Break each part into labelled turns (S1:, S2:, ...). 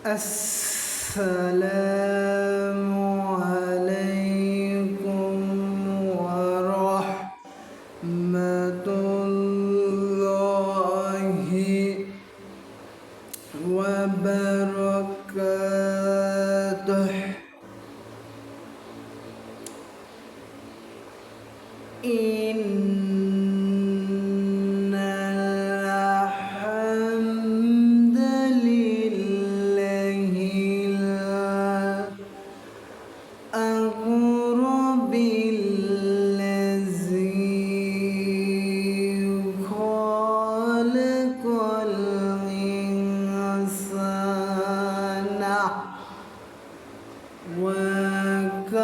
S1: السلام عليكم ورحمة الله وبركاته. إن الحمد لله الأقرب الذي خلق الإنسان وكرمه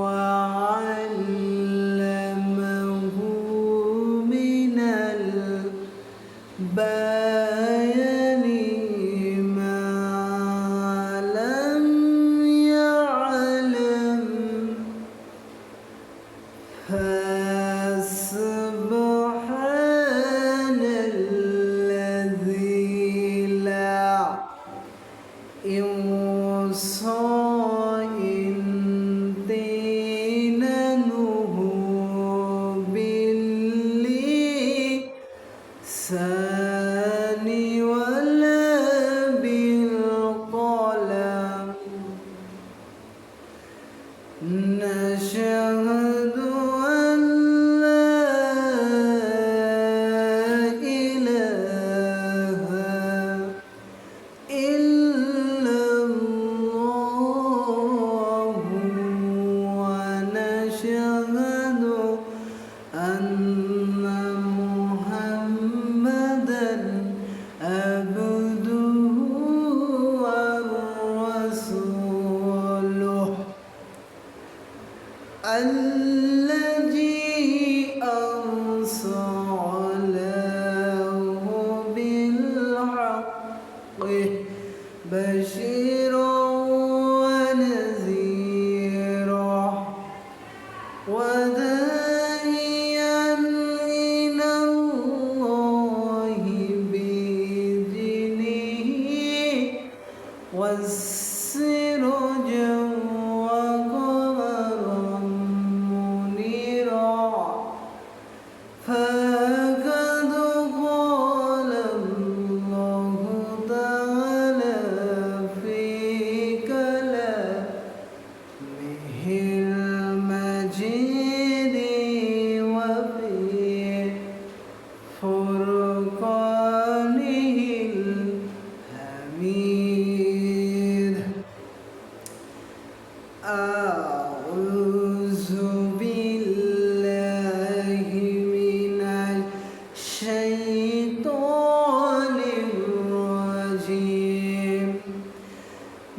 S1: وعلمه من البيان ما لم يعلم، فسبحان الذي لا يوصى امتنانه باللسان ولا بالقلم. نشهد أن لا إله إلا الله ونشهد أن محمدًا عبده ورسوله الذي أرسله بالحق بشيرا ونذيرا وداعيا إلى الله بإذنه والسراجا وقمرا منيرا. فقد قال الله تعالى في كلامه المجيد وفي فرقانه الحميد. أعوذ بالله من الشيطان الرجيم.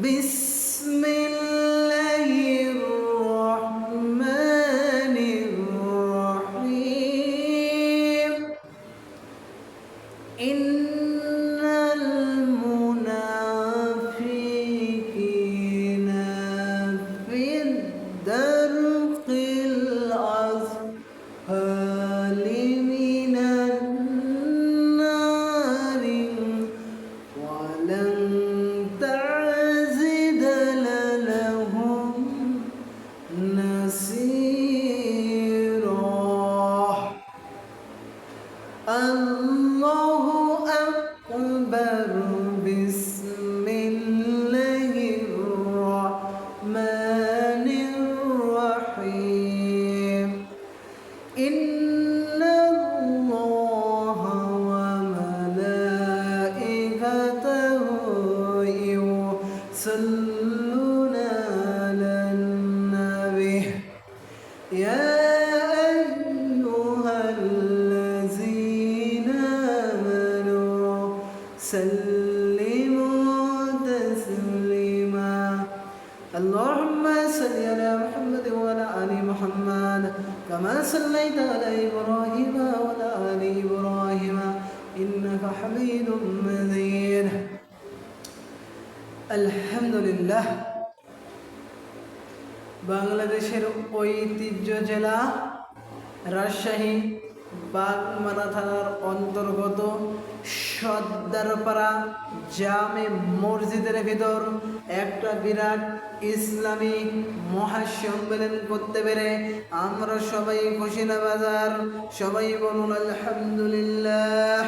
S1: بسم الله الرحمن الرحيم. إن المنافقين في الدرك الأسفل من النار ولن تجد لهم نصيرا. الله أكبر. بسم الله الرحمن الرحيم. إن الله وملائكته يصلون على النبي يا أيها الذين آمنوا سلموا تسليما. اللهم صل على محمد وعلى آل محمد كما صليت على إبراهيم وعلى آل إبراهيم إنك حميد مجيد. الحمد لله। বাংলাদেশের ঐতিহ্য জেলা রাজশাহী বাগমারা থানার অন্তর্গত সর্দারপাড়া জামে মসজিদের ভিতর একটা বিরাট ইসলামী মহাসম্মেলন করতে পেরে আমরা সবাই খুশি না বাজার? সবাই বলুন আলহামদুলিল্লাহ।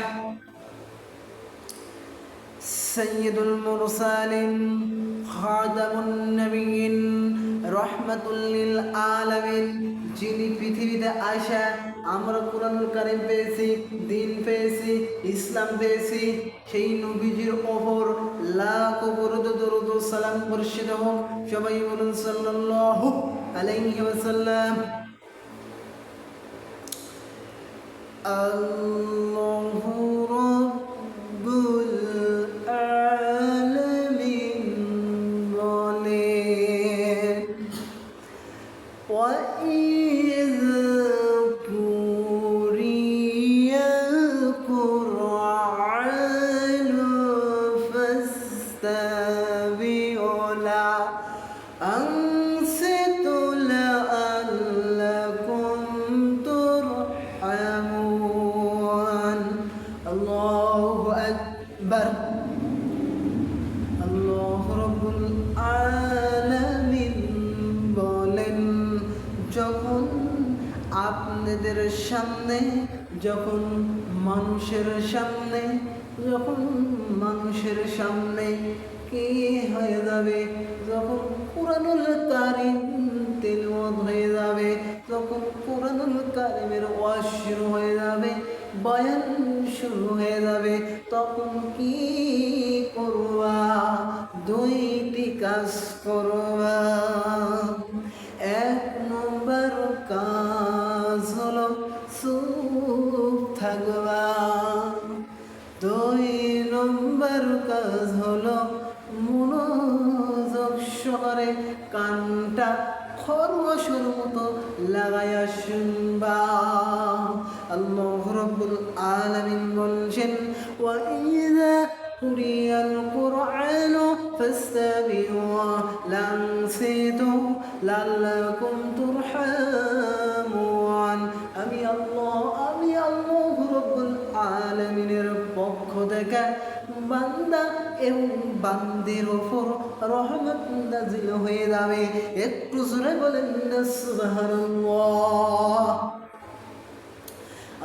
S1: সৈয়দুল মুরসালিন খাতামুন নবিয়্যিন রাহমাতুল লিল আলামিন, যিনি পৃথিবীতে আসা আমরা কুরআনুল কারীম পেয়েছি, দ্বীন পেয়েছি, ইসলাম পেয়েছি, সেই নবীজির ওপর লাখ দরুদ ও সালাম বর্ষিত হোক। সবাই বলুন সাল্লাল্লাহু আলাইহি ওয়াসাল্লাম। আল্লাহু রাব্বুল আলামিন বলেন, وَإِذْ قُرِئَ الْقُرْآنُ فَاسْتَمِعُوا لَهُ وَأَنصِتُوا لَعَلَّكُمْ تُرْحَمُونَ। আল্লাহু আকবার। আল্লাহ রাব্বুল আলামিন বলেন, যখন আপনাদের সামনে, যখন মানুষের সামনে, যখন মানুষের সামনে কি হয়ে যাবে, যখন কুরআনুল কারীম তেলাওয়াত হয়ে যাবে, যখন কুরআনুল কারীমের ওয়াজ শুরু হয়ে যাবে, বয়ান শুরু হয়ে যাবে, তখন কি করবা? দুইটি কাজ করবা। এক নম্বর কাজ হলো চুপ থাকবা। দুই নম্বর কাজ হলো মনোযোগ সহকারে কানটা খরগোশের মতো লাগাইয়া শুনবা। আল্লাহ রাব্বুল আলামিন বলছেন, ওয়াইযা কুরিয়াল কুরআনু ফাসতামিউ লানসিতু লাল্লাকুম তুরহামুন। আমি আল্লাহ রাব্বুল আলামিনের পক্ষ থেকে বান্দা এবং বান্দির ওপর রহমত নাযিল হয়ে যাবে। একটু জোরে বলেন না সুবহানাল্লাহ।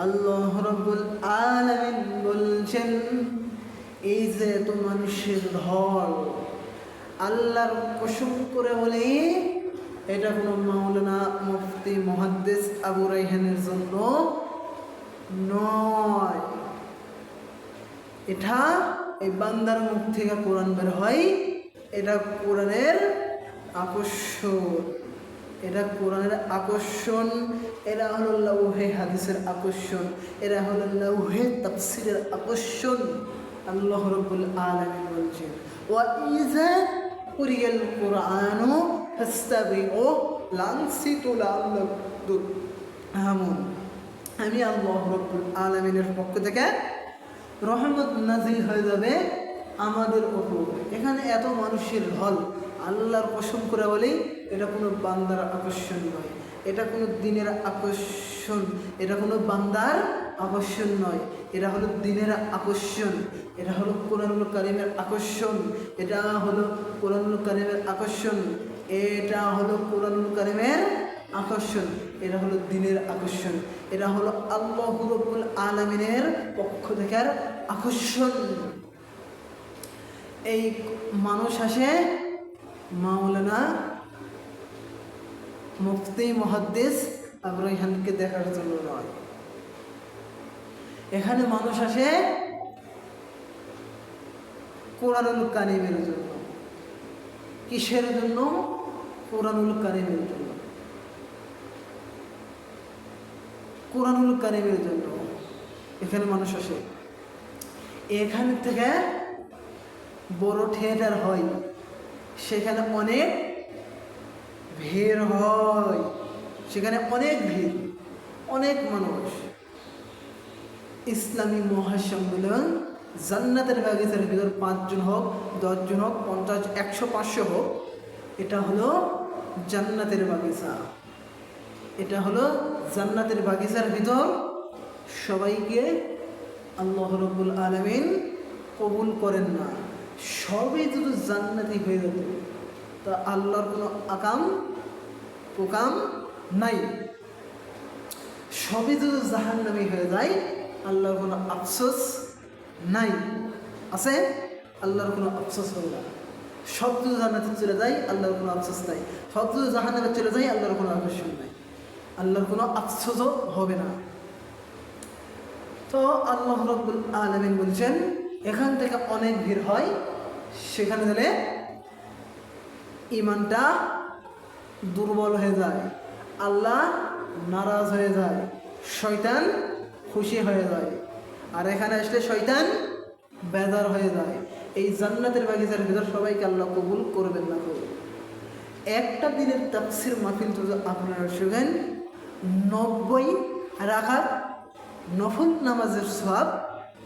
S1: আল্লাহ রাব্বুল আলামিন বলছেন, এই যে এত মানুষের ঢল, আল্লাহর কসম করে বলে এটা কোনো মাওলানা মুফতি মুহাদ্দিস আবু রায়হানের জন্য নয়। এটা এই বান্দার মুখ থেকে কোরআন বের হয়, এটা কোরআনের আকর্ষণ, এটা কোরআনের আকর্ষণ, এরা হলো লাউহে হাদিসের আকর্ষণ, এরা হলো লাউহে তাফসীরের আকর্ষণ। আল্লাহ রাব্বুল আলামিন বলছেন, ওয়াইযা কুরিয়াল কুরআনু ফাসতামিউ লানসিতু লাল্লাকুম তুরহামুন। আমি আল্লাহ রাব্বুল আলামিনের পক্ষ থেকে রহমত নাজিল হয়ে যাবে আমাদের ওপর। এখানে এত মানুষের ঢল, আল্লাহর কসম করে বলেই এটা কোনো বান্দার আকর্ষণ নয়, এটা কোনো দিনের আকর্ষণ, এটা কোনো বান্দার আকর্ষণ নয়, এটা হলো দিনের আকর্ষণ, এটা হলো কোরআনুল কারীমের আকর্ষণ, এটা হলো কোরআনুল কারীমের আকর্ষণ, এটা হলো কোরআনুল কারীমের আকর্ষণ, এটা হলো দিনের আকর্ষণ, এটা হলো আল্লাহ রাব্বুল আলামিনের পক্ষ থেকে আকর্ষণ। এই মানুষ আসে মাওলানা মুফতি মুহাদ্দিস আবু রায়হানকে দেখার জন্য নয়, এখানে মানুষ আসে কোরআনুল কারীমের জন্য। কিসের জন্য? কোরআনুল কারীমের জন্য, কোরআনুল কারীমের জন্য এখানে মানুষ আসে। এখান থেকে বড় থিয়েটার হয়, সেখানে অনেক ভিড় হয়, সেখানে অনেক ভিড়, অনেক মানুষ। ইসলামী মহাসম্মেলন জান্নাতের বাগিচার ভিতর 5 জন হোক, 10 জন হোক, 50, 100, 500 হোক, এটা হলো জান্নাতের বাগিচা, এটা হলো জান্নাতের বাগিচার ভিতর সবাইকে আল্লাহ রাব্বুল আলামিন কবুল করেন না, সবই যদি জান্নাতি হয়ে যেত তা আল্লাহর কোনো আকাম প্রকাম নাই। সবই যদি জাহান্নামী হয়ে যায় আল্লাহর কোনো আফসোস নাই। আছে? আল্লাহর কোনো আফসোস হবে না। সব যদি জান্নাতে চলে যায় আল্লাহর কোনো আফসোস নাই, সব যদি জাহান্নামে চলে যায় আল্লাহর কোনো আকর্ষণ নাই, আল্লাহর কোনো আফসোসও হবে না। তো আল্লাহ রাব্বুল আলামিন বলছেন এখান থেকে অনেক ভিড় হয়, সেখানে গেলে ইমানটা দুর্বল হয়ে যায়, আল্লাহ নারাজ হয়ে যায়, শয়তান খুশি হয়ে যায়, আর এখানে আসলে শয়তান বেজার হয়ে যায়। এই জান্নাতের বাগিচার ভিতর সবাইকে আল্লাহ কবুল করবেন না। একটা দিনের তাফসির মাহফিল যদি আপনারা শুনেন 90 রাকাত নফল নামাজের সওয়াব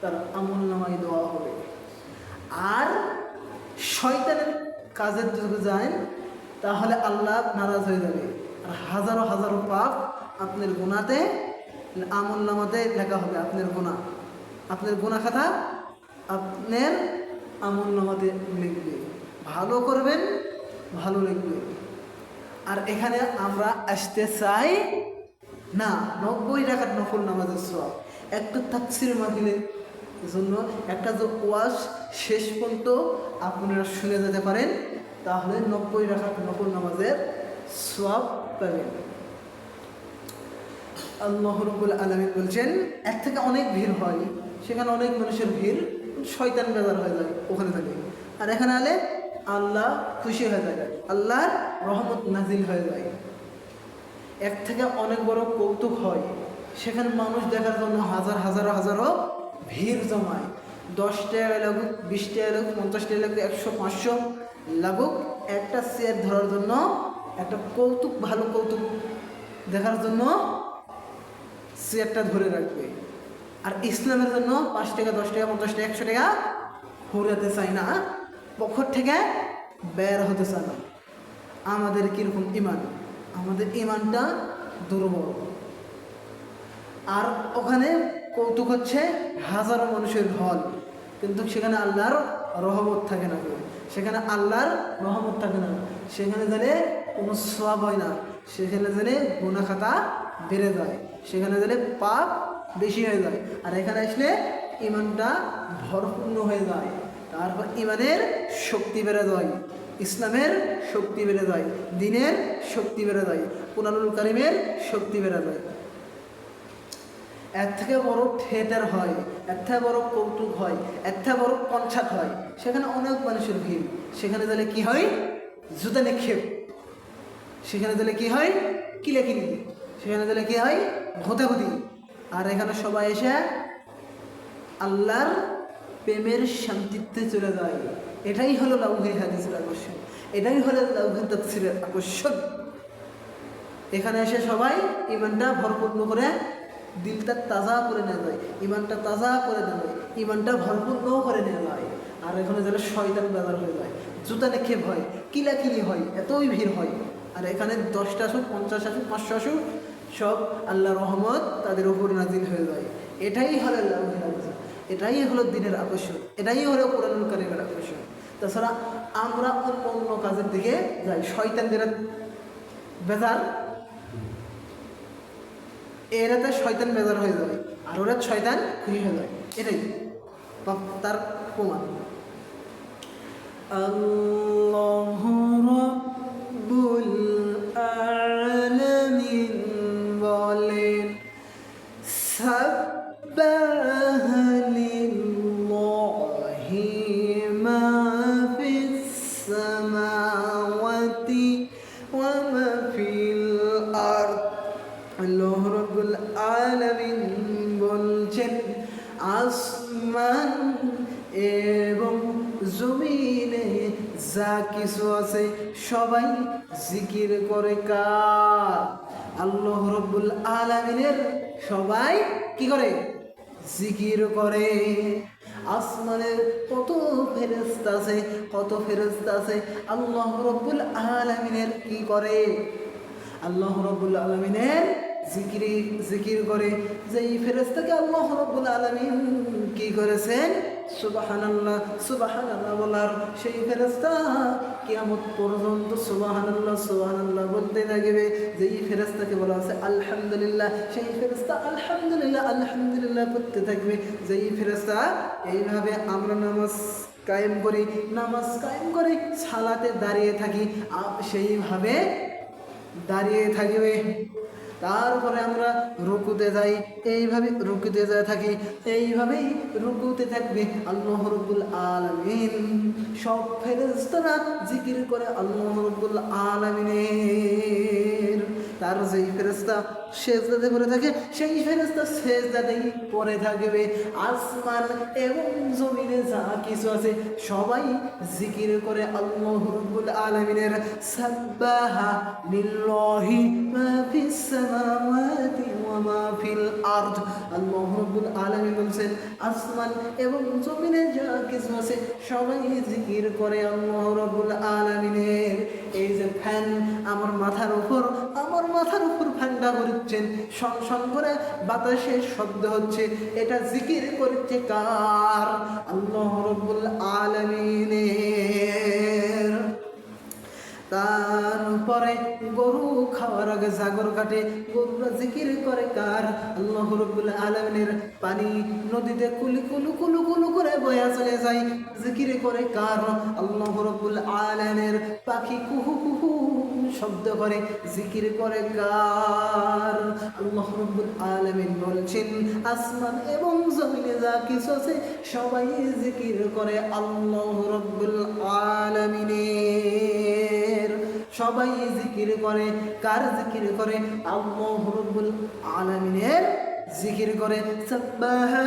S1: তার আমল নামায় দেওয়া হবে। আর শয়তানের কাজের যদি যায় তাহলে আল্লাহ নারাজ হয়ে যাবে, আর হাজারো হাজারো পাপ আপনার গুনাতে আমল নামাতে লেখা হবে। আপনার গুনাহ খাতা আপনার আমল নামাতে লিখবে, ভালো করবেন ভালো লিখবে। আর এখানে আমরা আসতে চাই না 90 রাকাত নফল নামাজের সওয়াব। একটা তাফসীর মাহফিলের জন্য একটা যে ওয়াজ শেষ পর্যন্ত আপনারা শুনে যেতে পারেন তাহলে 90 রাকাত নফল নামাজের সওয়াব পাবেন। আল্লাহ রাব্বুল আলামিন বলছেন এক থেকে অনেক ভিড় হয়, সেখানে অনেক মানুষের ভিড়, শয়তান বেজার হয়ে যায় ওখানে থাকে। আর এখানে আলে আল্লাহ খুশি হয়ে যায়, আল্লাহর রহমত নাজিল হয়ে যায়। এক থেকে অনেক বড় কৌতুক হয়, সেখানে মানুষ দেখার জন্য হাজার হাজার হাজারো ভিড় জমায়। 10 টাকা লাগুক, 20 টাকা লাগুক, 50 টাকা লাগুক, 100, 500 লাগুক, একটা চেয়ার ধরার জন্য, একটা কৌতুক ভালো কৌতুক দেখার জন্য চেয়ারটা ধরে রাখবে। আর ইসলামের জন্য 5 টাকা, 10 টাকা, 50 টাকা, 100 টাকা ফুরাতে চায় না, পক্ষ থেকে বের হতে চায় না। আমাদের কীরকম ইমান? আমাদের ইমানটা দুর্বল। আর ওখানে কৌতুক হচ্ছে হাজারো মানুষের ঢল, কিন্তু সেখানে আল্লাহর রহমত থাকে না, সেখানে আল্লাহর রহমত থাকে না, সেখানে গেলে কোনো সওয়াব হয় না, সেখানে গেলে গুনাহ খাতা বেড়ে যায়, সেখানে গেলে পাপ বেশি হয়ে যায়। আর এখানে আসলে ইমানটা ভরপূর্ণ হয়ে যায়, তারপর ইমানের শক্তি বেড়ে যায়, ইসলামের শক্তি বেড়ে যায়, দ্বীনের শক্তি বেড়ে যায়, কুরআনুল কারীমের শক্তি বেড়ে যায়। এর থেকে বড় থিয়েটার হয়, এর থেকে বড় কৌতুক হয়, এর থেকে বড় কনসার্ট হয়, সেখানে অনেক মানুষের ভিড়, সেখানে গেলে কি হয়? জুতা নিক্ষেপ, সেখানে গেলে কি হয়? কিলাকিলি, সেখানে গেলে কি হয়? ঘোতাঘুতি। আর এখানে সবাই এসে আল্লাহর প্রেমের শান্তিতে চলে যায়। এটাই হলো লাউহে হাদিসের আকর্ষণ, এটাই হলো লাউহে তাফসীরের আকর্ষণ। এখানে এসে সবাই ইমানটা ভরপূর্ণ করে, দিলটা তাজা করে নেওয়া যায়, ইমানটা তাজা করে নেওয়া যায়, ইমানটা ভরপূর্ণ করে নেওয়া যায়। আর এখানে যারা শয়তান বেজার হয়ে যায়, জুতা নিক্ষেপ হয়, কিলাকিলি হয়, এতই ভিড় হয়। আর এখানে 10টা আসুক, 50 আসুক, 500 আসুক, সব আল্লাহ রহমত তাদের উপর নাজিল হয়ে যায়। এটাই হলো লাউহে হাদিস, এটাই হলো দ্বীনের আকর্ষণ, এটাই হলো কুরআনুল কারীমের আকর্ষণ। তাছাড়া আমরা অন্য কাজের দিকে যাই, শয়তানদের বেজার, এরাতে শয়তান বেজার হয়ে যায়, আর ওরা শয়তান খুশি হয়ে যায়। এটাই তার প্রমাণ। আল্লাহু রাব্বুল আলামিন বলেন সাব্বাহা লিল্লাহি মা ফিস সামাওয়াতি ওয়া মা ফিল আরদ। আল্লাহ রাব্বুল আলামিন বলছেন আসমান এবং জমিনে যা কিছু আছে সবাই জিকির করে কার? আল্লাহ রাব্বুল আলামিনের। সবাই কি করে? জিকির করে। আসমানে কত ফেরেশতা আছে, কত ফেরেশতা আছে, আল্লাহ রাব্বুল আলামিনের কি করে? আল্লাহ রাব্বুল আলামিনের জিকির করে, যেই ফেরেশতাকে আল্লাহ রাব্বুল আলামিন কি করেছেন, সুবহানাল্লাহ সুবহানাল্লাহ বলার সেই ফেরেশতা কিয়ামত পর্যন্ত সুবহানাল্লাহ সুবহানাল্লাহ বলতে থাকবে। যেই ফেরেশতাকে বলা আছে আলহামদুলিল্লাহ, সেই ফেরেশতা আলহামদুলিল্লাহ আলহামদুলিল্লাহ বলতে থাকবে। যেই ফেরেশতা এইভাবে আমরা নামাজ কায়েম করি সালাতে দাঁড়িয়ে থাকি, সেইভাবে দাঁড়িয়ে থাকবে। তারপরে আমরা রুকুতে যাই, এইভাবে রুকুতে থাকি, এইভাবেই রুকুতে থাকবে। আল্লাহ রাব্বুল আলামিন সব ফেরেশতারা জিকির করে আল্লাহ রাব্বুল আলামিনের। তার যেই ফেরেশতা সেজদাতে পড়ে থাকে, সেই ফেরেশতা সেজদাতেই পড়ে থাকবে। আসমান এবং জমিনে যা কিছু আছে সবাই জিকির করে আল্লাহ রাব্বুল আলামিনের। সাব্বাহা লিল্লাহি মা ফিস সামাওয়াতি ওয়া মা ফিল আরদ। আল্লাহ রাব্বুল আলামিন বলেন আসমান এবং জমিনে যা কিছু আছে সবাই জিকির করে আল্লাহ রাব্বুল আলামিনের। এই যে ফ্যান আমার মাথার উপর ফ্যানটা করছেন, সং করে বাতাসের শব্দ হচ্ছে, এটা জিকির করছে কার? আল্লাহ রাব্বুল আলামিনের। তারপরে গরু খাওয়ার আগে জাগর কাটে, গরুরা জিকির করে কার? আল্লাহ রাব্বুল আলামিনের। পানি নদীতে কুলু কুলু কুলু কুলু করে বয়া চলে যায়, জিকির করে কার? আল্লাহ রাব্বুল আলামিনের। পাখি কুহু কুহু শব্দ করে, জিকির করে কার? আল্লাহ রাব্বুল আলামিন বলছেন আসমান এবং জমিনে যা কিছু আছে সবাই জিকির করে আল্লাহ রাব্বুল আলামিনের। সবাই জিকির করে কার? জিকির করে আল্লাহ রাব্বুল আলামিনের। জিকির করে সাব্বাহা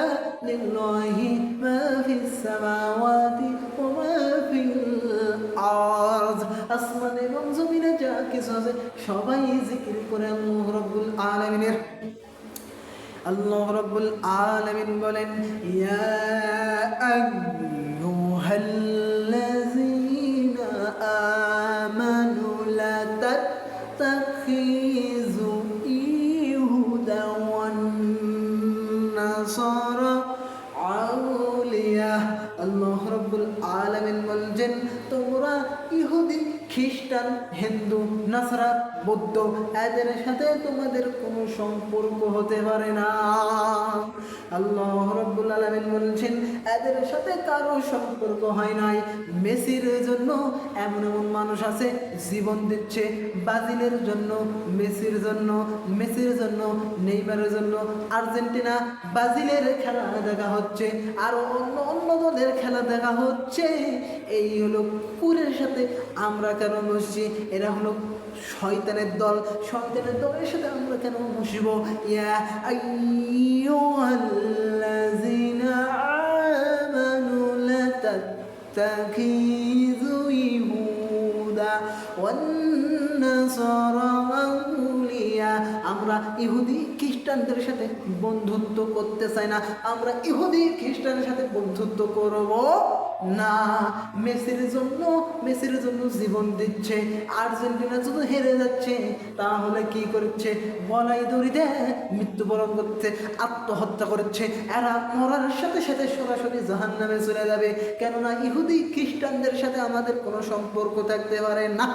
S1: লিল্লাহি মা ফিস সামাওয়াতি ওয়া মা ফিল আরদ। আসমান এবং জমিনে যা কিছু আছে সবাই জিকির করে আল্লাহ রাব্বুল আলামিনের। আল্লাহ রাব্বুল আলামিন বলেন ইয়া আইয়ুহাল্লাযীনা আমানু লা তাত্তাখিযু ইহুদা ওয়ান নাসারা আউলিয়া। আল্লাহ রাব্বুল আলামিন বলছেন তোমরা ইহুদি, খ্রিস্টান, হিন্দু, নাসারা, বৌদ্ধ এদের সাথে তোমাদের কোনো সম্পর্ক হতে পারে না। আল্লাহ রাব্বুল আলামিন বলছেন এদের সাথে কারো সম্পর্ক হয় নাই। মেসির জন্য এমন মানুষ আছে জীবন দিচ্ছে, ব্রাজিলের জন্য, মেসির জন্য, নেইমারের জন্য আর্জেন্টিনা ব্রাজিলের খেলা দেখা হচ্ছে, আর অন্য দলের খেলা দেখা হচ্ছে। এই হলো কুকুরের সাথে আমরা কেন বসছি? এরা হলো শয়তানের দল, শয়তানের দলের সাথে আমরা কেন বসব? ইয়া আইয়ুহাল্লাযীনা আমানু লা তাত্তাখিযু ইহুদা ওয়ান নাসারা আউলিয়া। আমরা ইহুদি খ্রিস্টানদের সাথে বন্ধুত্ব করতে চাই না, আমরা ইহুদি খ্রিস্টানের সাথে বন্ধুত্ব করব না। মেসির জন্য জীবন দিচ্ছে, আর্জেন্টিনা যদি হেরে যাচ্ছে তাহলে কি করছে? গলায় দড়ি দিয়ে মৃত্যুবরণ করছে, আত্মহত্যা করছে। এরা মরার সাথে সাথে সরাসরি জাহান্নামে চলে যাবে। কেননা ইহুদি খ্রিস্টানদের সাথে আমাদের কোনো সম্পর্ক থাকতে পারে না,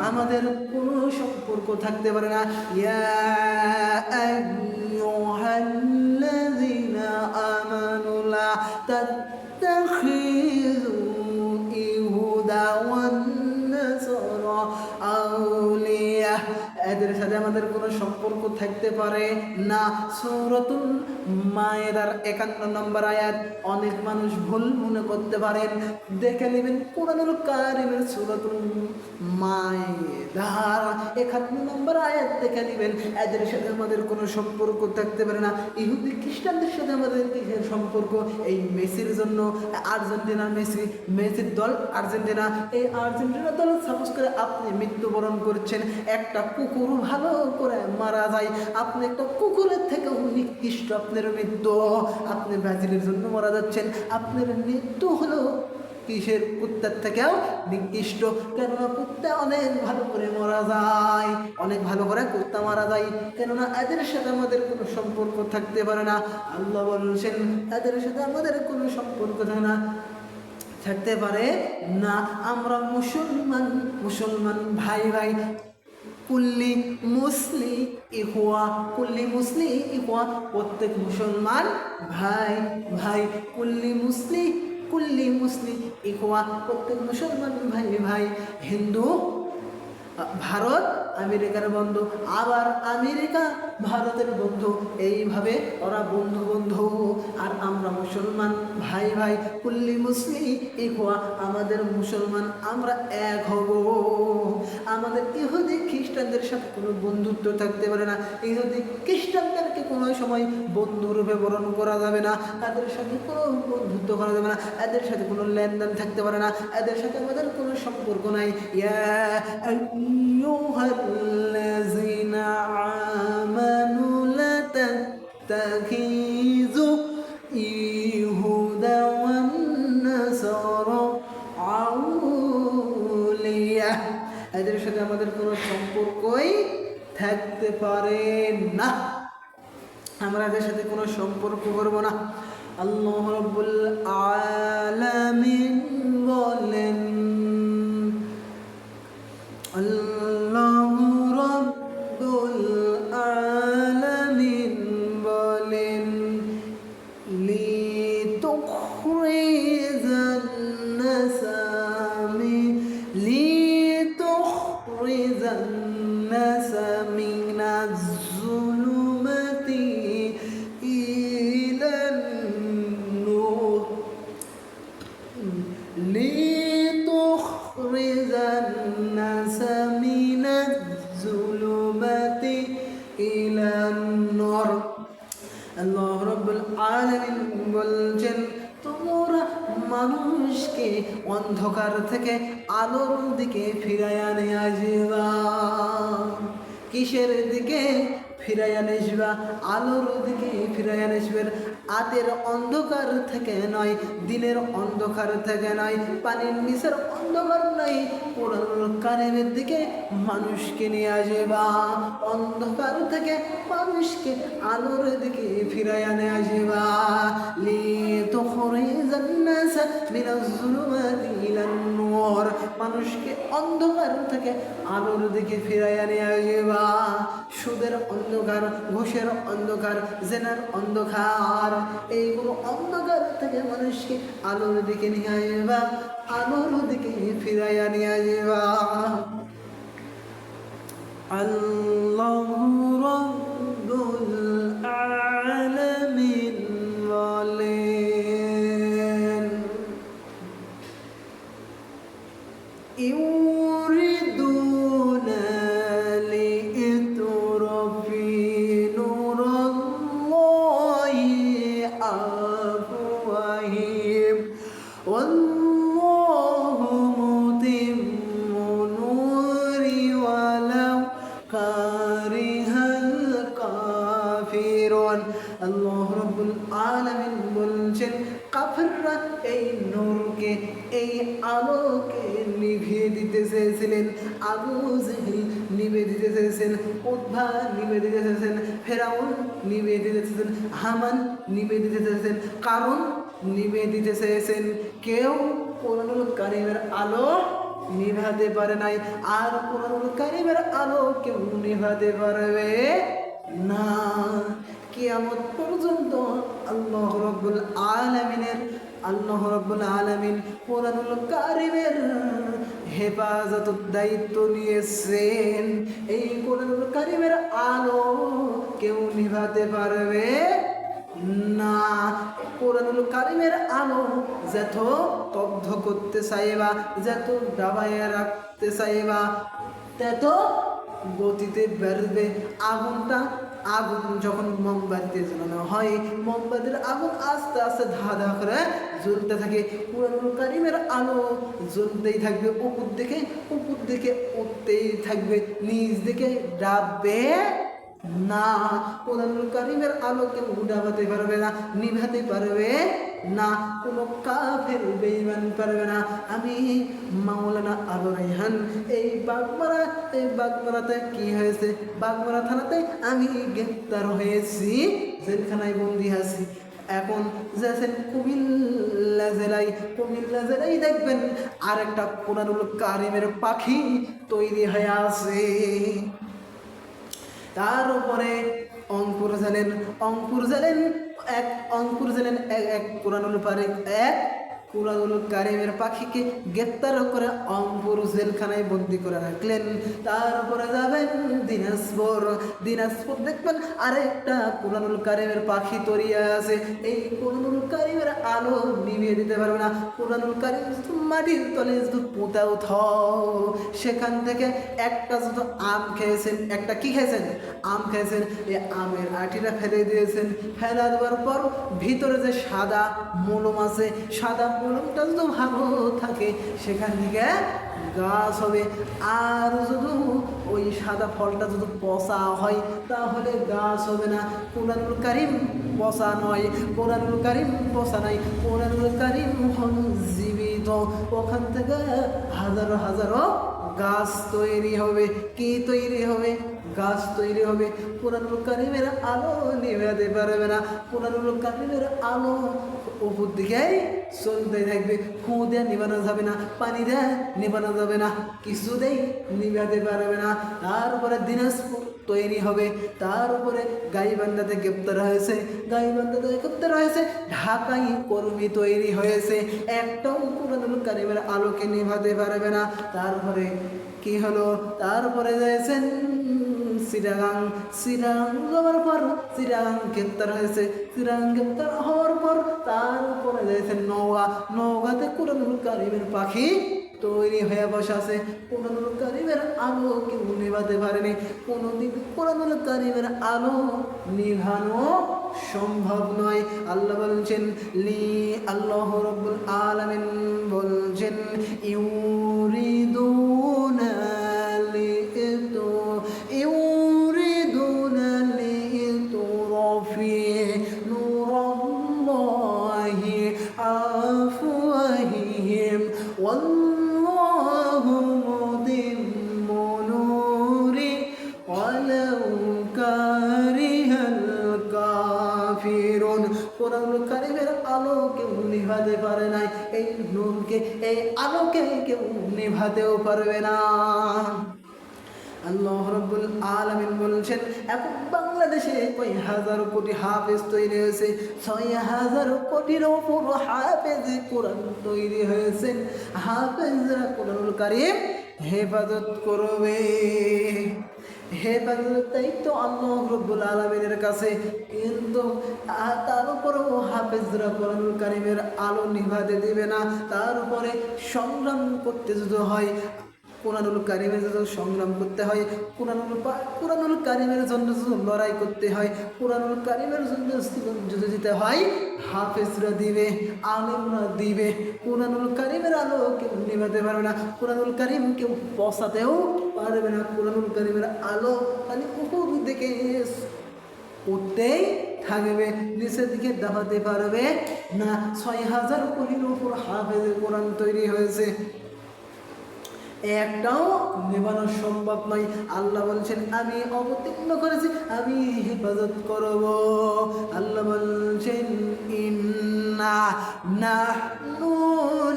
S1: আমাদের কোনো সম্পর্ক থাকতে পারে না। ইয়া আইয়ুহাল্লাযীনা আমানু লা তাত্তাখিযু ইহুদা ওয়ান নাসারা আউলিয়া। এদের সাথে আমাদের কোনো সম্পর্ক থাকতে পারে না। সূরাতুল মায়েদার 51 নম্বর আয়াত। অনেক মানুষ ভুল মনে করতে পারেন, দেখে নেবেন কুরআনুল কারীমের সূরাতুল মায়েদার 51 নম্বর আয়াত দেখে নেবেন। এদের সাথে আমাদের কোনো সম্পর্ক থাকতে পারে না। ইহুদি খ্রিস্টানদের সাথে আমাদের কিসের সম্পর্ক? এই মেসির জন্য আর্জেন্টিনার মেসির দল আর্জেন্টিনা, এই আর্জেন্টিনা দল সাপোজ করে আপনি মৃত্যুবরণ করছেন, একটা কুকুর ভালো করে মারা যায়, আপনি একটা কুকুরের থেকে নিকৃষ্ট আপনার মৃত্যু। আপনি ব্রাজিলের জন্য মারা যাচ্ছেন, আপনার মৃত্যু হলো কিসের কুত্তার থেকেও নিকৃষ্ট। কেননা কুত্তা অনেক ভালো করে মারা যায়, অনেক ভালো করে কুত্তা মারা যায়, কেননা এদের সাথে আমাদের কোনো সম্পর্ক থাকতে পারে না। আল্লাহ বলছেন এদের সাথে আমাদের কোনো সম্পর্ক থাকে না, থাকতে পারে না। আমরা মুসলমান ভাই ভাই, কুল্লি মুসলি ইহুয়া, প্রত্যেক মুসলমান ভাই ভাই, কুল্লি মুসলি ইহুয়া, প্রত্যেক মুসলমান ভাই ভাই। হিন্দু ভারত আমেরিকার বন্ধু, আবার আমেরিকা ভারতের বন্ধু, এইভাবে ওরা বন্ধু বন্ধু, আর আমরা মুসলমান ভাই ভাই, কুল্লি মুসলিম ইখওয়া, আমাদের মুসলমান আমরা এক হব। আমাদের ইহুদি খ্রিস্টানদের সাথে কোনো বন্ধুত্ব থাকতে পারে না, ইহুদি খ্রিস্টানদেরকে কোনো সময় বন্ধুরূপে বরণ করা যাবে না, তাদের সাথে কোনো বন্ধুত্ব করা যাবে না, এদের সাথে কোনো লেনদেন থাকতে পারে না, এদের সাথে আমাদের কোনো সম্পর্ক নাই। আইয়ুহাল্লাযীনা আমানু লা তাত্তাখিযু ইহুদা ওয়ান নাসারা আউলিয়া, এদের সাথে আমাদের কোনো সম্পর্কই থাকতে পারে না, আমরা এদের সাথে কোনো সম্পর্ক করব না। আল্লাহ রাব্বুল আলামিন বলেন, আল্লাহ রাব্বুল আলামিন বলেন, লিতুখরিজান নাসা মিনাজ যুলুমাতি ইলান নূর, লিতুখরিজান নাসা মিনাজ যুলুমাতি ইলান নূর। আল্লাহ রাব্বুল আলামিন বলছেন, তোমরা মানুষকে অন্ধকার থেকে আলোর দিকে ফিরাইয়া নিয়ে আসবা। কিসের দিকে ফিরাইয়া নিয়ে আলোর দিকে ফিরাইয়া নিয়ে, রাতের অন্ধকার থেকে নয়, দিনের অন্ধকার থেকে নয়, পানির নিচের অন্ধকার নয়, কোরআনুল কারীমের দিকে মানুষকে নিয়ে আসবা। অন্ধকার থেকে মানুষকে আলোর দিকে ফিরাইয়া নিয়ে আসবা। লিতুখরিজান নাসা মিনাজ যুলুমাতি ইলান নূর, মানুষকে অন্ধকার থেকে আলোর দিকে ফিরাইয়া নিয়ে আসবা। সুদের অন্ধকার, ঘুষের অন্ধকার, জেনার অন্ধকার, এইগুলো অন্ধকার থেকে মানুষকে আলোর দিকে নিয়ে আসবা, আলোর দিকে ফিরাইয়া নিয়ে আসবা। আল্লাহু রাব্বুল আলামিন বলেন, ইউরিদুনা লিইতুরফি নূরাল্লাহি আফওয়াহিম ওয়াল্লাহু মুতিম্মু নূরি ওয়ালাউ কারিহাল কাফিরুন। আল্লাহ রাব্বুল আলামিন বলছেন, কাফিররা এই নূরকে, এই আলোকে নিভিয়ে দিতে চেয়েছিলেন। আবু জেহেল নিভিয়ে দিতে চেয়েছেন, উতবা নিভিয়ে দিতে চেয়েছেন, ফেরাউন নিভিয়ে দিতে চেয়েছেন, হামান নিভিয়ে দিতে চেয়েছেন, কারণ নিভিয়ে দিতে চেয়েছেন। কেউ কোরআনুল কারীমের আলো নিভাতে পারে নাই, আর কোরআনুল কারীমের আলো কেউ নিভাতে পারবে না কিয়ামত পর্যন্ত। আল্লাহ রাব্বুল আলামিন কোরআনুল কারীমের হেফাজতের দায়িত্ব নিয়েছেন। এই কোরআনুল কারীমের আলো কেউ নিভাতে পারবে না। কোরআনুল কারীমের আলো যত তব্ধ করতে চাইবা, যত দাবায় রাখতে চাইবা, তত গতিতে বেরবে আগুনটা। আগুন যখন মোমবাতিতে জ্বালানো হয়, মোমবাতির আগুন আস্তে আস্তে ধা ধা করে জ্বলতে থাকে। কোরআনুল কারীমের আলো জ্বলতেই থাকবে, উপর দিকে উঠতেই থাকবে, নিচ দিকে ডাববে না। কোরআনুল কারীমের আলো কেউ উঠাতে পারবে না, নিভাতে পারবে না, কোনো কাফের বেঈমান পারবে না। আমি মাওলানা আবু রায়হান এই বাগমারাতে কি হয়েছে, বাগমারা থানাতে আমি গ্রেপ্তার হয়েছি, জেলখানায় বন্দি আছি। এখন যাচ্ছেন কুমিল্লা জেলায় দেখবেন আরেকটা কোরআনুল কারীমের পাখি তৈরি হয়ে আছে। তার উপরে অঙ্কুর জানেন এক কোরআনুল কারীমের পাখিকে গ্রেপ্তার করে অঙ্কুর জেলখানায় বন্দি করে রাখলেন। তারপরে যাবেন দিনাজপুর দেখবেন আরেকটা কোরআনুল কারীমের পাখি তৈরি আছে। এই কোরআনুল কারীমের আলো নিভিয়ে দিতে পারবে না। কোরআনুল কারীম মাটির তলে শুধু পোঁতাও সেখান থেকে একটা শুধু আম খেয়েছেন, একটা কি খেয়েছেন, আম খেয়েছেন। এই আমের আটিটা ফেলে দিয়েছেন, ফেলা দেওয়ার পর ভিতরে যে সাদা মলম আছে, সাদা মলমটা যদি ভালো থাকে সেখান থেকে গাছ হবে। আর যদি ওই সাদা ফলটা যদি পচা হয় তাহলে গাছ হবে না। কোরআনুল কারীম পচা নয়, কোরআনুল কারীম পচা নাই, কোরআনুল কারীম হল জীবিত। ওখান থেকে হাজারো হাজারো গাছ তৈরি হবে। কি তৈরি হবে? গাছ তৈরি হবে। কোরআনুল কারীমের আলো নিভাতে পারবে না। কোরআনুল কারীমের আলো উপর দিকে চলতে থাকবে। ফু দিয়ে নিভানো যাবে না, পানি দিয়ে নিভানো যাবে না, কিছুতেই নিভাতে পারবে না। তারপরে দিনাজপুর তৈরি হবে। তার উপরে গাইবান্ধাতে গ্রেপ্তার হয়েছে, ঢাকায় কর্মী তৈরি হয়েছে। একটাও কোরআনুল কারীমের আলোকে নিভাতে পারবে না। তারপরে কি হলো? তারপরে যাচ্ছেন চিটাগাং যাওয়ার পর চিটাগাং গ্রেপ্তার হয়েছে। চিটাগাং গ্রেপ্তার হওয়ার পর তারপরে যাচ্ছেন নওগাঁতে কোরআনুল কারীমের পাখি তৈরি হয়ে বসে আছে। কোরআনুল কারীমের আলো কেউ নিভাতে পারেনি। কোনোদিন কোরআনুল কারীমের আলো নিভানো সম্ভব নয়। আল্লাহ বলছেন আল্লাহ রাব্বুল আলামিন বলছেন ইউরিদুনা লিতুরফি নূরাল্লাহি আফওয়াহিহিম ওয়াল্লাহু মুতিম্মু নূরি ওয়ালাউ কারিহাল কাফিরুন। কোরআনুল কারীমের আলো কেউ নিভাতে পারে নাই। এই নূরকে, এই আলোকে কেউ নিভাতেও পারবে না। আল্লাহ রাব্বুল আলামিন বলছেন এখন বাংলাদেশে কয় হাজার কোটি হাফেজ তৈরি হয়েছে, 6,000 কোটির ওপর হাফেজ কোরআন তৈরি হয়েছে। হাফেজরা কোরআনুল কারীম হেফাজত করবে। হেফাজতের দায়িত্ব আল্লাহ রাব্বুল আলামিনের কাছে। কিন্তু তার উপরেও হাফেজরা কোরআনুল কারীমের আলো নিভাতে দিবে না। তার উপরে সংগ্রাম করতে যদি হয়, কোরআনুল কারীমের জন্য সংগ্রাম করতে হয়, কোরআনুল কারীমের জন্য লড়াই করতে হয়, কোরআনুল কারীমের জন্য যুদ্ধ দিতে হয়, হাফেজরা দিবে, আলেমরা দিবে। কোরআনুল কারীমের আলো কেউ নিভাতে পারবে না। কোরআনুল কারীম কেউ পচাতেও পারবে না। কোরআনুল কারীমের আলো মানে উপর দিকে উঠতেই থাকবে, নিচের দিকে দাবাতে পারবে না। 6,000 কোটির উপর হাফেজের কোরআন তৈরি হয়েছে, একটাও নেবানো সম্ভব নয়। আল্লাহ বলছেন আমি অবতীর্ণ করেছি, আমি হেফাজত করব। আল্লাহ বলছেন ইন্না নাহনু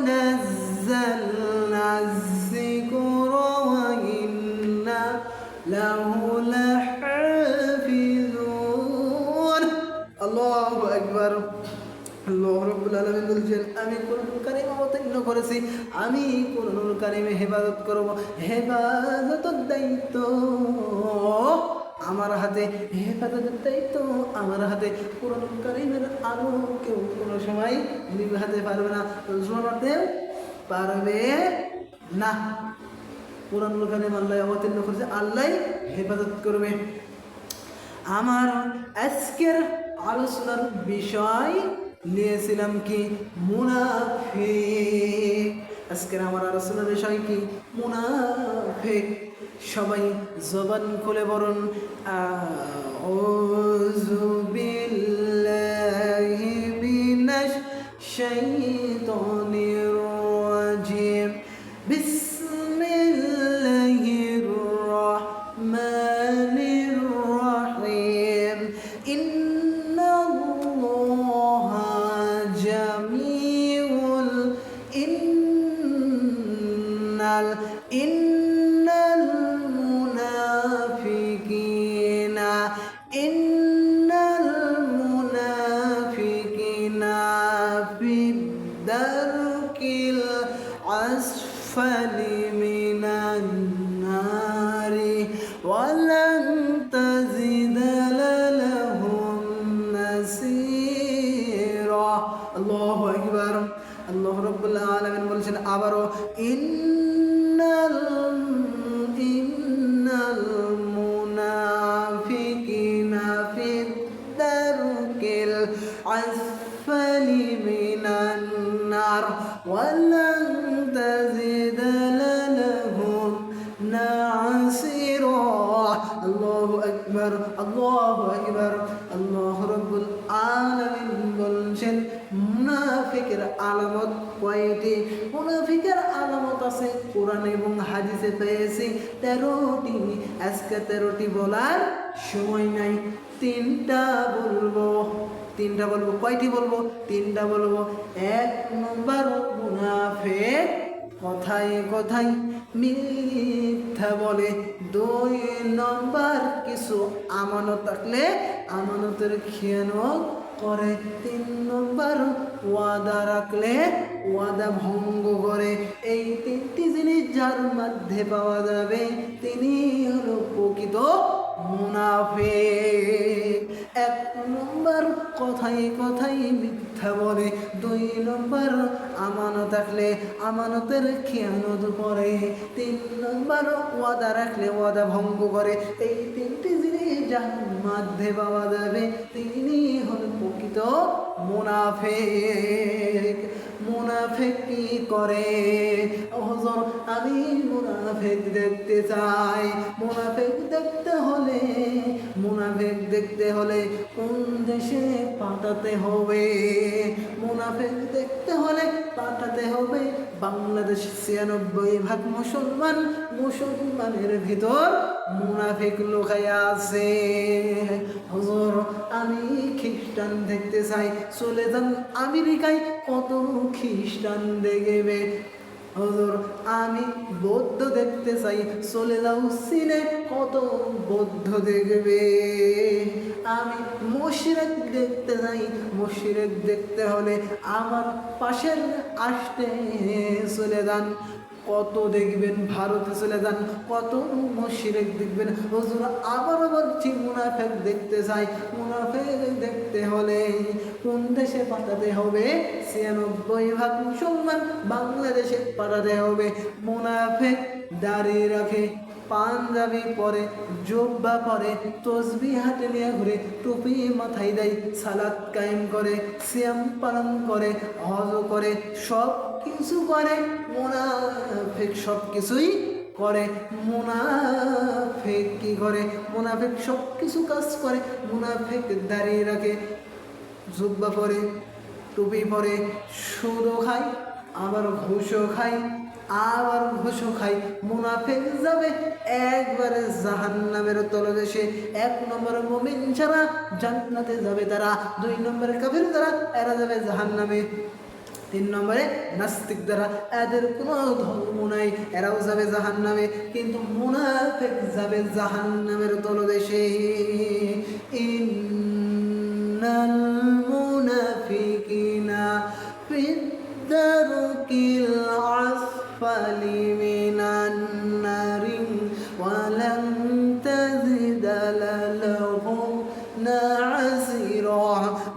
S1: নাযালনা যিকরা ওয়া ইন্না লাহু লাহাফিজুন। আল্লাহু আকবার। আল্লাহ রাব্বুল আলামিন বলছেন আমি কোরআনুল কারীম অবতীর্ণ করেছি, আমি কোরআনুল কারীমে হেফাজত করব। হেফাজতের দায়িত্ব আমার হাতে, হেফাজতের দায়িত্ব আমার হাতে। কোরআনুল কারীমের আলো কেউ কোনো সময় নিভাতে পারবে না, জ্বলাতে পারবে না। কোরআনুল কারীম আল্লাহ অবতীর্ণ করেছে, আল্লাহ হেফাজত করবে। আমার আজকের আলোচনার বিষয় নিয়েছিলাম কি? মুনাফিক। আজকের আমার আলোচনার বিষয় কি? মুনাফিক। সবাই জবান খুলে বলুন আউযু বিল্লাহি মিনাশ শাইতানির রাজিম বিসমিল্লাহির রাহমানির রাহিম ইন্নাল্লাহা জামিউল ইন্নাল الدرك الأسفل من النار ولن تجد لهم نصيرا الله أكبر الله رب العالمين বলেছেন আবারও ইন্নাল মুনাফিকিনা ফিদ দারকিল আসফালি মিনান নার ওয়ালান তাজিদ লাহুম নাসিরা আল্লাহু আকবার আল্লাহু আকবার আল্লাহ রাব্বুল আলামিন বলেন মুনাফিকের আলামত কয়টি? মুনাফিকের আলামত আছে কোরআন এবং হাদিসে পেয়েছি 13টি। আজকে 13টি বলার সময় নাই, তিনটা বলবো। কয়টি বলবো? তিনটা বলবো। 1 নম্বর মুনাফিক কথায় কথায় মিথ্যা বলে। 2 নম্বর কিছু আমানত থাকলে আমানতের খেয়ানত করে। 3 নম্বর ওয়াদা রাখলে ওয়াদা ভঙ্গ করে। এই 3টি জিনিস যার মধ্যে পাওয়া যাবে তিনি হলো প্রকৃত মুনাফিক। 1 নম্বর কথায় কথায় মিথ্যা বলে। 2 নম্বর আমানত থাকলে আমানতের খেয়ানত করে। 3 নম্বর ওয়াদা রাখলে ওয়াদা ভঙ্গ করে। এই 3টি জিনিস যার মধ্যে পাওয়া যাবে তিনি হল প্রকৃত মুনাফিক। মুনাফিক কি করে? হুজুর আমি মুনাফিক দেখতে চাই। মুনাফিক দেখতে হলে কোন দেশে পাঠাতে হবে? মুনাফিক দেখতে হলে পাঠাতে হবে বাংলাদেশ। 96% মুসলমানের ভিতর মুনাফিক লুকায়া আছে। হুজুর আমি খ্রিস্টান দেখতে চাই, চলে যান আমেরিকায়, কত খ্রিস্টান দেখবে। হুজুর আমি বৌদ্ধ দেখতে চাই, চলে যাও চীনে, কত বৌদ্ধ দেখবে। আমি মুশরিক দেখতে চাই, মুশরিক দেখতে হলে আমার পাশের আসতে চলে যান, কত দেখবেন। ভারতে চলে যান, কত মুশরিক দেখবেন। হুজুর আবারও বলছি মুনাফিক দেখতে চাই। মুনাফিক দেখতে হলে কোন দেশে পাঠাতে হবে? 96% মুসলমান বাংলাদেশে পাঠাতে হবে। মুনাফিক দাড়ি রাখে, পাঞ্জাবি পরে, জুব্বা পরে, তসবিহ হাতে নিয়ে ঘুরে, টুপি মাথায় দেয়, সালাত কায়েম করে, সিয়াম পালন করে, হজ করে, সব কিছু করে। মুনাফিক সব কিছুই করে। মুনাফিক কি করে? মুনাফিক সব কিছু কাজ করে। মুনাফিক দাঁড়িয়ে রাখে, জুব্বা পরে, টুপি পরে, সুদও খায়, আবার ঘুষও খায়, মুনাফিক যাবে একবারে জাহান্নামের তলদেশে। 1 নম্বর মুমিন যারা জান্নাতে যাবে তারা, 2 নম্বরে কাফির যারা এরা যাবে জাহান্নামে, 3 নম্বরে নাস্তিক যারা এদের কোনো ধর্ম নাই এরাও যাবে জাহান্নামে। কিন্তু মুনাফিক যাবে জাহান্নামের তলদেশে। ইন্নাল মুনাফিকিনা ফিদ দারকিল আসফালি মিনান নারি ওয়ালান তাজিদা লাহুম নাসিরা।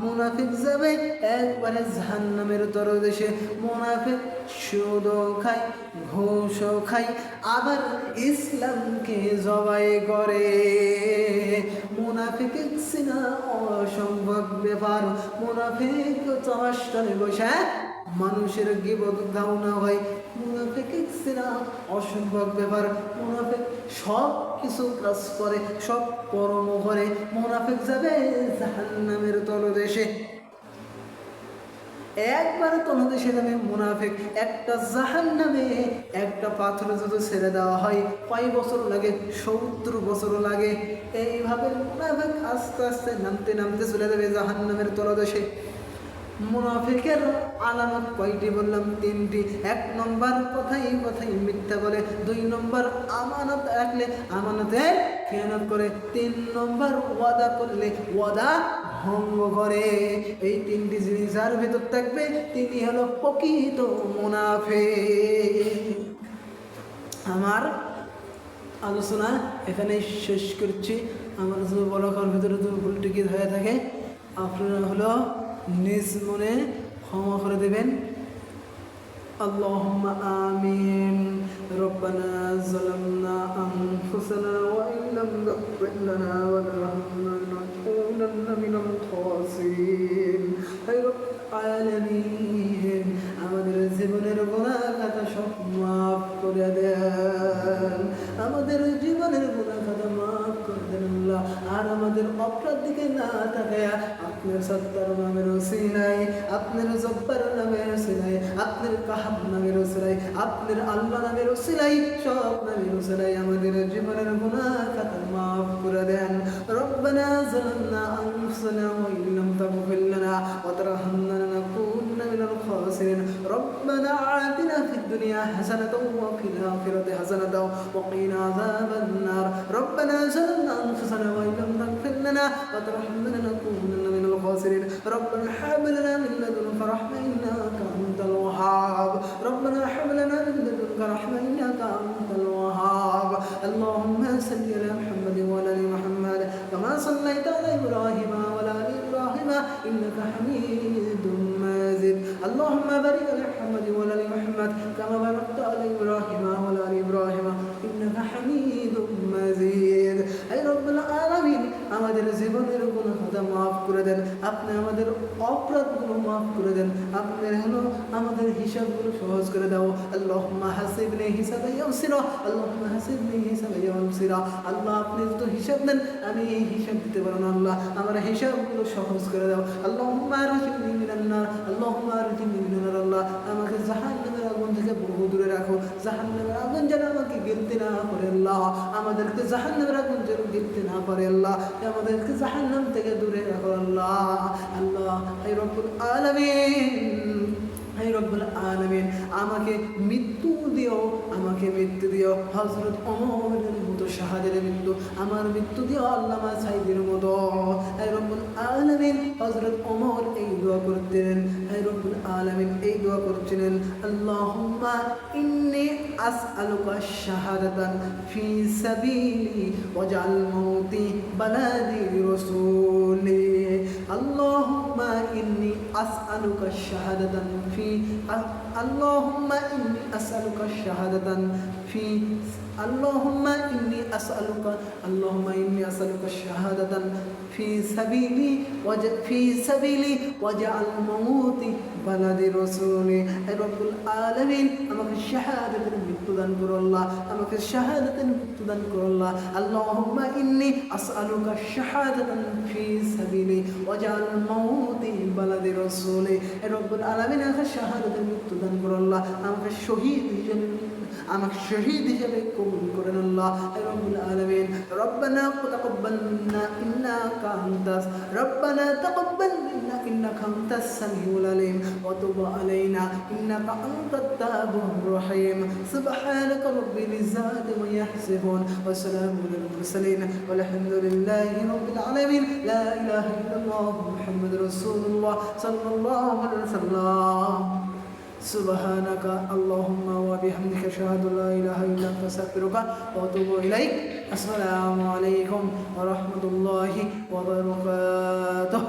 S1: মুনাফিক যাবে একবারে জাহান্নামের তলদেশে। মুনাফিক সুদও খায়, ঘুষও খায়, আবার ইসলামকে জবাই করে। মুনাফিক সিনা অসম্ভব ব্যাপার। মুনাফিক 4 বসে মানুষের গীবত ধারণা হয়। মুনাফিক না, অসম্ভব ব্যাপার। মুনাফিক সব কিছু কাজ করে, সব কর্ম করে। মুনাফিক যাবে জাহান্নামের তলদেশে, একবার তলদেশে যাবে মুনাফিক। একটা জাহান্নামে একটা পাথর যদি ছেড়ে দেওয়া হয় কয় বছর লাগে? 70 বছর লাগে। এইভাবে মুনাফিক আস্তে আস্তে নামতে নামতে চলে যাবে জাহান্নামের তলদেশে। মুনাফিকের আলামত কয়টি বললাম? 3টি। 1 নম্বর কথাই কথাই মিথ্যা বলে। 2 নম্বর আমানত রাখলে আমানতের খেয়ানত করে। 3 নম্বর ওয়াদা করলে ওয়াদা ভঙ্গ করে। এই 3টি জিনিস যার ভেতর থাকবে তিনি হলো প্রকৃত মুনাফিক। আমার আলোচনা এখানে শেষ করছি। আমার যদি বলার ভিতরে যদি ভুল টিকিট হয়ে থাকে আপনারা হলো নিজ মনে ক্ষমা করে দেবেন। اللهم آمين. ربنا ظلمنا أنفسنا وإن لم تغفر لنا وترحمنا لنكونن من الخاسرين. أي رب العالمين আমাদের জীবনের গুনাহ খাতা সব মাফ করে দেন। আমাদের জীবনের গুনাহ খাতা মাফ করে দেন আল্লাহ। আর আমাদের অপরাধ দিকে না তাকায়া আপনার সত্তার নামের ওসিলায়, আপনার জব্বার নামের ওসিলায়, আপনার কাহাব নামের ওসিলায়, আপনার আল্লাহ নামের ওসিলায়, সব নামের ওসিলায় আমাদের জীবনের গুনাহ খাতা মাফ করে দেন। রব্বানা যালামনা আনফুসানা ওয়া ইন লাম তাগফির লানা ওয়া তারহামনা লানাকুন্না মিনাল খাসিরিন। রব্বানা আতিনা ফিদ দুনিয়া হাসানাতাও ওয়া ফিল আখিরাতি হাসানাতাও ওয়া কিনা আযাবান নার। রব্বানা যালামনা আনফুসানা ওয়া ইন লাম তাগফির লানা ওয়া তারহামনা লানাকুন্না মিনাল খাসিরিন। রব্বানা হাব লানা মিন লাদুনকা রাহমা ইন্নাকা আনতাল ওয়াহাব। রব্বানা হাব লানা মিন লাদুনকা রাহমা ইন্নাকা আনতাল ওয়াহাব। আল্লাহুম্মা সাল্লি আলা মুহাম্মাদ ওয়া আলা আলি মুহাম্মাদ কামা সাল্লাইতা আলা ইব্রাহিম ওয়া আলা আলি ইব্রাহিম ইন্নাকা হামিদুম মাজিদ। আল্লাহুম্মা বারিক আলা মুহাম্মাদ ওয়া আলা আলি মুহাম্মাদ কামা বারাকতা আলা ইব্রাহিম ওয়া আলা আলি ইব্রাহিম ইন্নাকা হামিদুম মাজিদ। হে রব্বুল আলামিন আমাদের জীবনের গুনাহ খাতা মাফ করে দেন। আপনি আমাদের অপরাধগুলো মাফ করে দেন। আপনি হলো আমাদের হিসাবগুলো সহজ করে দাও। আল্লাহুম্মা হাসিবনি হিসাবান ইয়াসিরা। আল্লাহুম্মা হাসিবনি হিসাবান ইয়াসিরা। আল্লাহ আপনি তো হিসাব দেন, আমি এই হিসাব দিতে পারবো না। আল্লাহ আমার হিসাবগুলো সহজ করে দাও। আল্লাহুম্মা আরজিনি মিনান নার। আল্লাহুম্মা আরজিনি মিনান নার। আল্লাহ আমাকে জাহান্নামের আগুন থেকে বহু দূরে রাখো। জাহান্নামের আগুন যেন আমাকে গিলতে না করে আল্লাহ। আমাদেরকে জাহান্নামের আগুন যেন গিলতে না পারে আল্লাহ। আমাদেরকে জাহান্নাম থেকে দূরে রাখো আল্লাহ। আল্লাহ হে রব্বুল আলামিন, হে রব্বুল আলামিন আমাকে মৃত্যু দিও, আমাকে মৃত্যু দিও হযরত ওমরের মতো শাহাদাতের মৃত্যু। আমার মৃত্যু দিও আল্লামা সাইদের মতো। হে রব্বুল আলামিন হযরত ওমর এই দোয়া করতেন। হে রব্বুল আলামিন এই দোয়া করছিলেন, আল্লাহুম্মা ইন্নী আসআলুকা শাহাদাতান ফি সাবিলি ওয়াজআল মাউতি বালাদি রাসূলি। আল্লাহুম্মা ইন্নী আসআলুকা শাহাদাতান ফি اللهم إني أسألك الشهادة في اللهم إني أسألك الشهادة في سبيلي وجعل موتي بلد رسولي. رب العالمين আমাকে শাহাদাতের মৃত্যু দান করো আল্লাহ। আমাকে শাহাদাতের মৃত্যু দান করো আল্লাহ। اللهم إني أسألك الشهادة في سبيلي وجعل موتي بلد رسولي. رب العالمين আমাকে শাহাদাতের মৃত্যু দান করো আল্লাহ। আমাকে শহীদ হিসেবে কবুল করেন আল্লাহ। রব্বুল আলামিন রব্বানা তাকাব্বাল মিন্না ইন্নাকা আনতাস সামিউল আলিম ওয়া তুব আলাইনা ইন্নাকা আনতাত তাওয়াবুর রহিম। সুবহানাকা রাব্বিল ইজ্জাতি ওয়া ইয়াসিফুন ওয়া সালামুন আলাল মুরসালিন ওয়ালহামদুলিল্লাহি রাব্বিল আলামিন। লা ইলাহা ইল্লাল্লাহ মুহাম্মাদুর রাসূলুল্লাহ সাল্লাল্লাহু আলাইহি ওয়াসাল্লাম। سبحانك اللهم وبحمدك أشهد أن لا إله إلا أنت أستغفرك وأتوب إليك. السلام عليكم ورحمة الله وبركاته.